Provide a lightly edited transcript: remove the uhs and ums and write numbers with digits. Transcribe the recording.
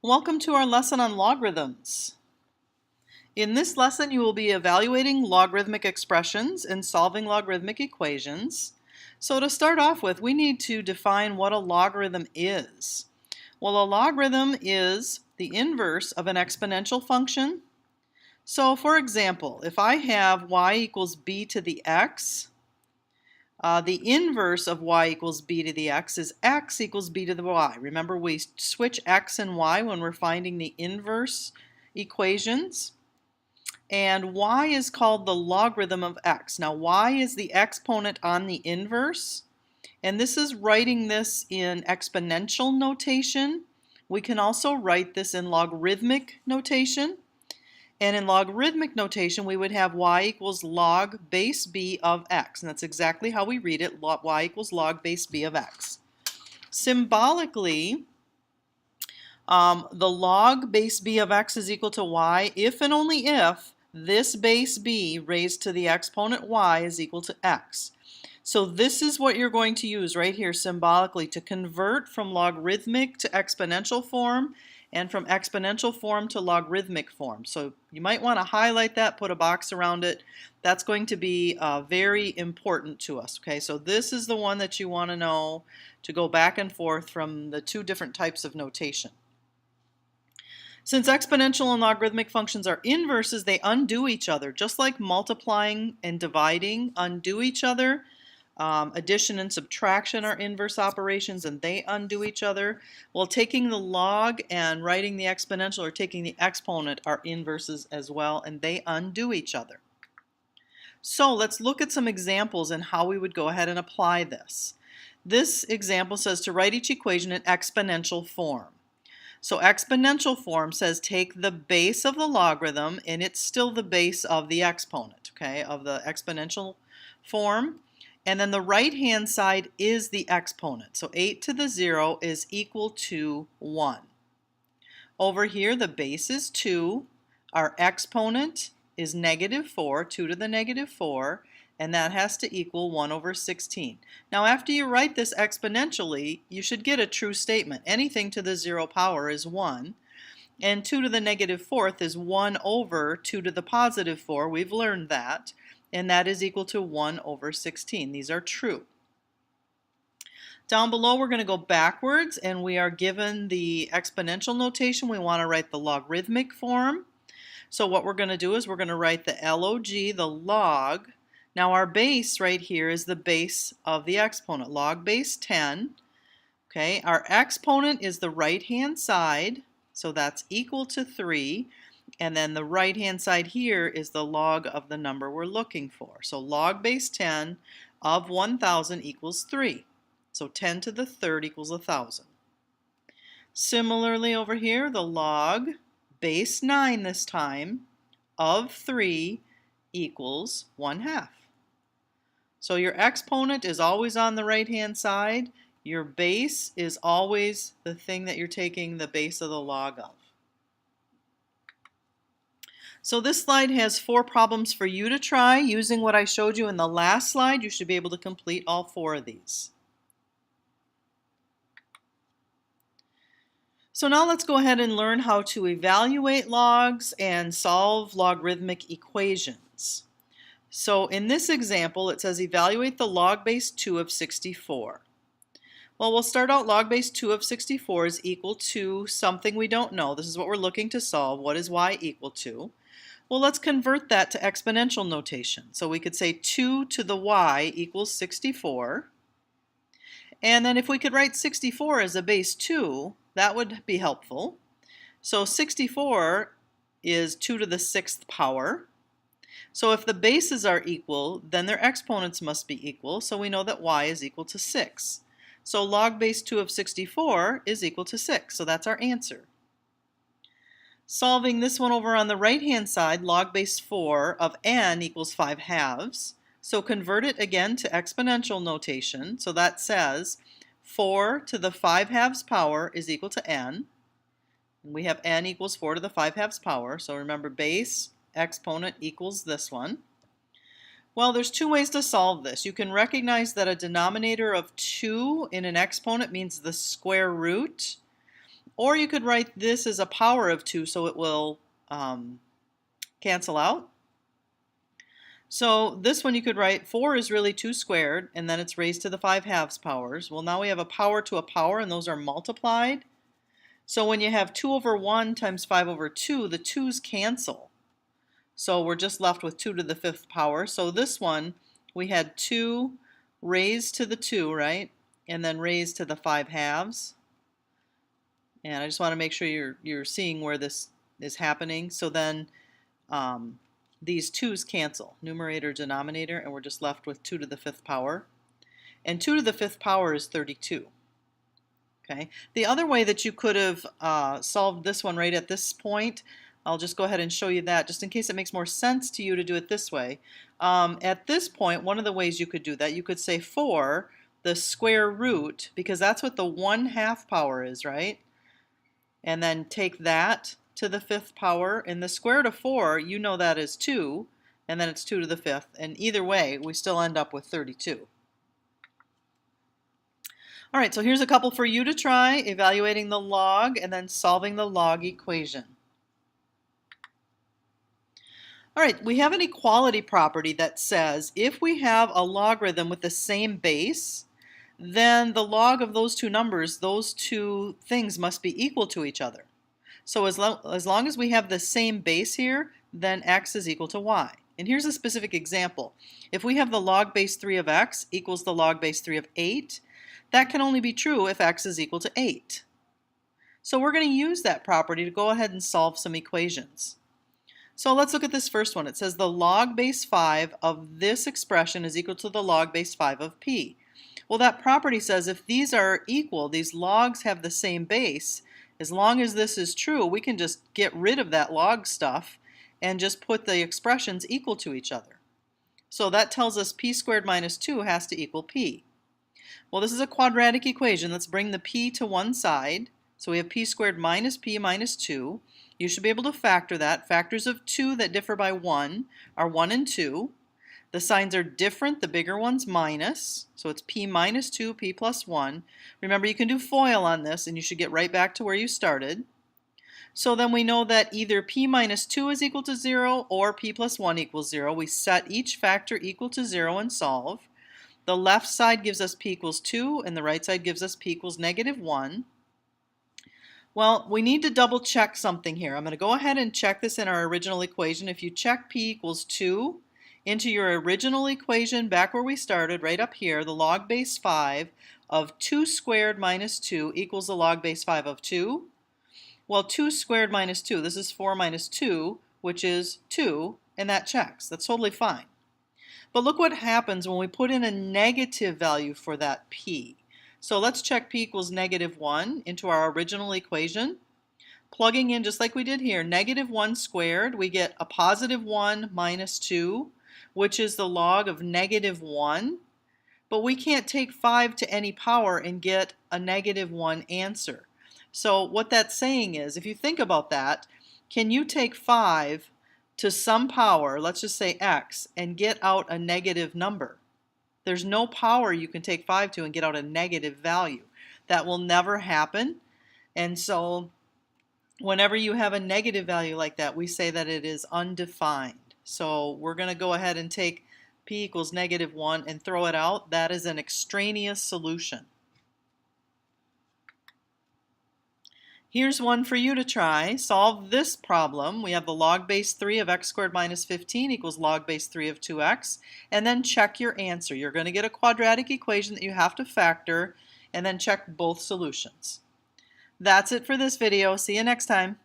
Welcome to our lesson on logarithms. In this lesson, you will be evaluating logarithmic expressions and solving logarithmic equations. So to start off with, we need to define what a logarithm is. Well, a logarithm is the inverse of an exponential function. So for example, if I have y equals b to the x, the inverse of y equals b to the x is x equals b to the y. Remember, we switch x and y when we're finding the inverse equations. And y is called the logarithm of x. Now, y is the exponent on the inverse. And this is writing this in exponential notation. We can also write this in logarithmic notation. And in logarithmic notation, we would have y equals log base b of x. And that's exactly how we read it, y equals log base b of x. Symbolically, the log base b of x is equal to y if and only if this base b raised to the exponent y is equal to x. So this is what you're going to use right here symbolically to convert from logarithmic to exponential form and from exponential form to logarithmic form. So you might want to highlight that, put a box around it. That's going to be very important to us. Okay, so this is the one that you want to know to go back and forth from the two different types of notation. Since exponential and logarithmic functions are inverses, they undo each other, just like multiplying and dividing undo each other. Addition and subtraction are inverse operations and they undo each other. Well, taking the log and writing the exponential or taking the exponent are inverses as well, and they undo each other. So let's look at some examples and how we would go ahead and apply this. This example says to write each equation in exponential form. So exponential form says take the base of the logarithm, and it's still the base of the exponent, okay, of the exponential form. And then the right-hand side is the exponent. So 8 to the 0 is equal to 1. Over here, the base is 2. Our exponent is negative 4, 2 to the negative 4, and that has to equal 1 over 16. Now, after you write this exponentially, you should get a true statement. Anything to the 0 power is 1. And 2 to the negative 4th is 1 over 2 to the positive 4. We've learned that. And that is equal to 1 over 16. These are true. Down below, we're going to go backwards, and we are given the exponential notation. We want to write the logarithmic form. So what we're going to do is we're going to write the log, the log. Now our base right here is the base of the exponent, log base 10. Okay, our exponent is the right-hand side, so that's equal to 3. And then the right-hand side here is the log of the number we're looking for. So log base 10 of 1,000 equals 3. So 10 to the third equals 1,000. Similarly over here, the log base 9 this time of 3 equals 1/2. So your exponent is always on the right-hand side. Your base is always the thing that you're taking the base of the log of. So this slide has 4 problems for you to try. Using what I showed you in the last slide, you should be able to complete all 4 of these. So now let's go ahead and learn how to evaluate logs and solve logarithmic equations. So in this example, it says evaluate the log base 2 of 64. Well, we'll start out log base 2 of 64 is equal to something we don't know. This is what we're looking to solve. What is y equal to? Well, let's convert that to exponential notation. So we could say 2 to the y equals 64. And then if we could write 64 as a base 2, that would be helpful. So 64 is 2 to the 6th power. So if the bases are equal, then their exponents must be equal. So we know that y is equal to 6. So log base 2 of 64 is equal to 6. So that's our answer. Solving this one over on the right-hand side, log base 4 of n equals 5/2. So convert it again to exponential notation. So that says 4 to the 5/2 power is equal to n. And we have n equals 4 to the 5/2 power. So remember, base exponent equals this one. Well, there's 2 ways to solve this. You can recognize that a denominator of 2 in an exponent means the square root Or you could write this as a power of 2 so it will cancel out. So this one you could write 4 is really 2 squared, and then it's raised to the 5/2 powers. Well, now we have a power to a power, and those are multiplied. So when you have 2 over 1 times 5 over 2, the 2's cancel. So we're just left with 2 to the 5th power. So this one, we had 2 raised to the 2, right? And then raised to the 5/2. And I just want to make sure you're seeing where this is happening. So then these 2's cancel, numerator, denominator, and we're just left with 2 to the 5th power. And 2 to the 5th power is 32. Okay. The other way that you could have solved this one right at this point, I'll just go ahead and show you that just in case it makes more sense to you to do it this way. At this point, one of the ways you could do that, you could say 4, the square root, because that's what the 1/2 power is, right? And then take that to the 5th power, and the square root of 4, you know that is 2, and then it's 2 to the 5th, and either way, we still end up with 32. All right, so here's a couple for you to try, evaluating the log and then solving the log equation. All right, we have an equality property that says if we have a logarithm with the same base, then the log of those two numbers, those two things must be equal to each other. So as long as we have the same base here, then x is equal to y. And here's a specific example. If we have the log base 3 of x equals the log base 3 of 8, that can only be true if x is equal to 8. So we're going to use that property to go ahead and solve some equations. So let's look at this first one. It says the log base 5 of this expression is equal to the log base 5 of p. Well, that property says if these are equal, these logs have the same base, as long as this is true, we can just get rid of that log stuff and just put the expressions equal to each other. So that tells us p squared minus 2 has to equal p. Well, this is a quadratic equation. Let's bring the p to one side. So we have p squared minus p minus 2. You should be able to factor that. Factors of 2 that differ by 1 are 1 and 2. The signs are different. The bigger one's minus. So it's p minus 2, p plus 1. Remember, you can do FOIL on this, and you should get right back to where you started. So then we know that either p minus 2 is equal to 0 or p plus 1 equals 0. We set each factor equal to 0 and solve. The left side gives us p equals 2, and the right side gives us p equals negative 1. Well, we need to double check something here. I'm going to go ahead and check this in our original equation. If you check p equals 2 into your original equation back where we started, right up here, the log base 5 of 2 squared minus 2 equals the log base 5 of 2. Well, 2 squared minus 2, this is 4 minus 2, which is 2, and that checks. That's totally fine. But look what happens when we put in a negative value for that p. So let's check p equals negative 1 into our original equation. Plugging in just like we did here, negative 1 squared, we get a positive 1 minus 2, which is the log of negative 1. But we can't take 5 to any power and get a negative 1 answer. So what that's saying is, if you think about that, can you take 5 to some power, let's just say x, and get out a negative number? There's no power you can take 5 to and get out a negative value. That will never happen. And so whenever you have a negative value like that, we say that it is undefined. So we're going to go ahead and take p equals negative 1 and throw it out. That is an extraneous solution. Here's one for you to try. Solve this problem. We have the log base 3 of x squared minus 15 equals log base 3 of 2x. And then check your answer. You're going to get a quadratic equation that you have to factor, and then check both solutions. That's it for this video. See you next time.